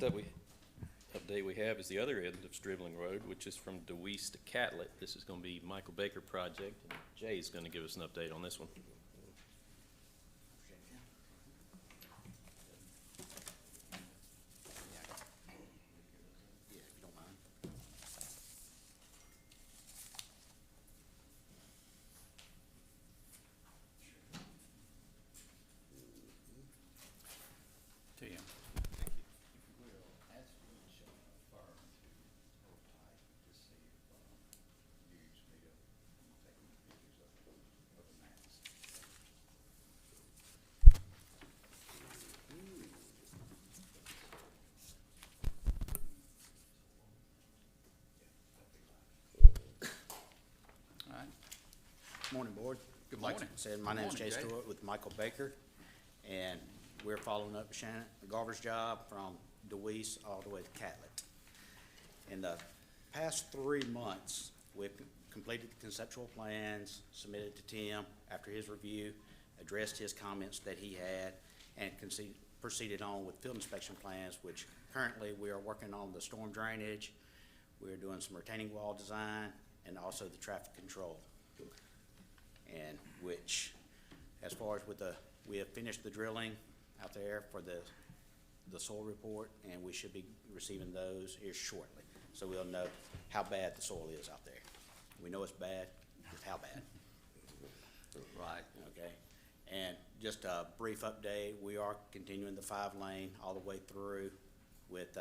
Next update we have is the other end of Stribling Road, which is from Dewees to Catlett. This is going to be Michael Baker project, and Jay is going to give us an update on this one. Morning, Board. Good morning. Like I said, my name is Jay Stewart with Michael Baker, and we're following up Shannon Garver's job from Dewees all the way to Catlett. In the past 3 months, we've completed the conceptual plans, submitted to Tim after his review, addressed his comments that he had, and proceeded on with field inspection plans, which currently we are working on the storm drainage. We're doing some retaining wall design and also the traffic control. And which, as far as we have finished the drilling out there for the soil report, and we should be receiving those here shortly. So we'll know how bad the soil is out there. We know it's bad, just how bad. Right. Okay. And just a brief update, we are continuing the 5-lane all the way through with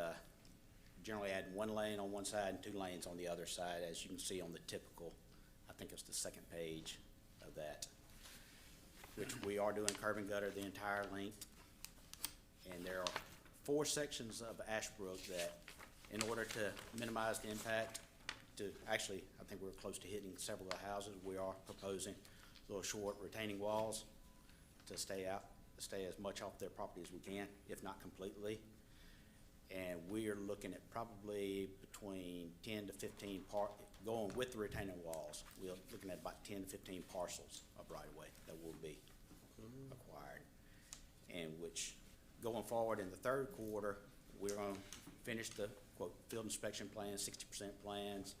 generally adding 1 lane on one side and 2 lanes on the other side, as you can see on the typical, I think it's the 2nd page of that, which we are doing curb and gutter the entire length. And there are 4 sections of Ashbrook that, in order to minimize the impact to, actually, I think we're close to hitting several of the houses, we are proposing little short retaining walls to stay as much off their property as we can, if not completely. And we are looking at probably between 10 to 15 going with the retaining walls. We're looking at about 10 to 15 parcels of right-of-way that will be acquired. And which, going forward in the 3rd quarter, we're going to finish the, quote, field inspection plans, 60% plans.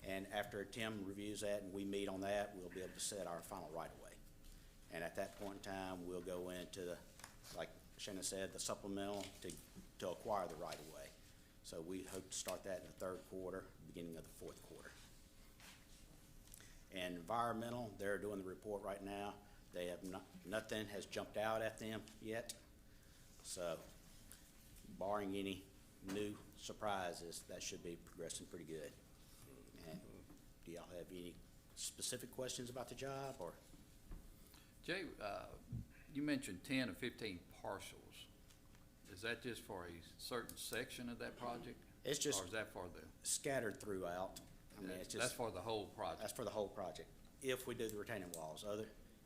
And after Tim reviews that and we meet on that, we'll be able to set our final right-of-way. And at that point in time, we'll go into the, like Shannon said, the supplemental to acquire the right-of-way. So we hope to start that in the 3rd quarter, beginning of the 4th quarter. And environmental, they're doing the report right now. They have nothing has jumped out at them yet. So barring any new surprises, that should be progressing pretty good. And do y'all have any specific questions about the job, or? Jay, you mentioned 10 or 15 parcels. Is that just for a certain section of that project? It's just or is that for the scattered throughout. I mean, it's just that's for the whole project. That's for the whole project. If we do the retaining walls,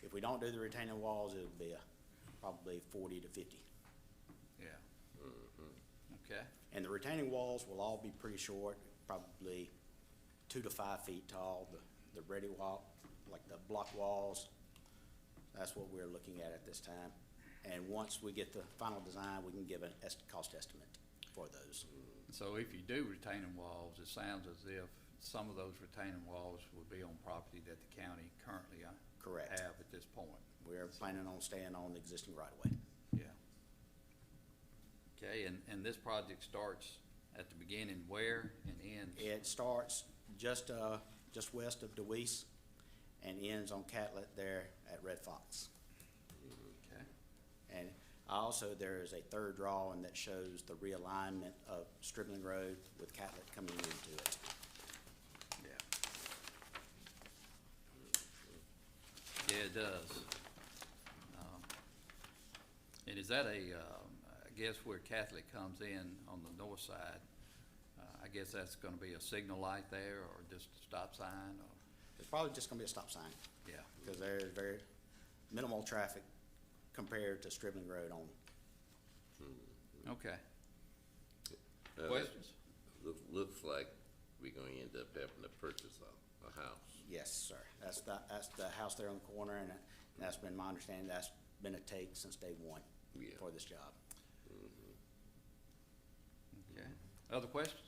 if we don't do the retaining walls, it'll be probably 40 to 50. Yeah. Okay. And the retaining walls will all be pretty short, probably 2 to 5 feet tall. The ready wall, like the block walls, that's what we're looking at this time. And once we get the final design, we can give a cost estimate for those. So if you do retaining walls, it sounds as if some of those retaining walls would be on property that the county currently Correct. have at this point. We're planning on staying on the existing right-of-way. Yeah. Okay, and this project starts at the beginning where and ends? It starts just west of Dewees and ends on Catlett there at Red Fox. Okay. And also there is a 3rd drawing that shows the realignment of Stribling Road with Catlett coming into it. Yeah. Yeah, it does. And is that I guess where Catholic comes in on the north side, I guess that's gonna be a signal light there or just a stop sign or? It's probably just gonna be a stop sign. Yeah. Because there is very minimal traffic compared to Stribling Road on. Okay. Questions? Looks like we're gonna end up having to purchase a house. Yes, sir. That's the house there on the corner, and that's been my understanding. That's been a take since day one Yeah. for this job. Other questions?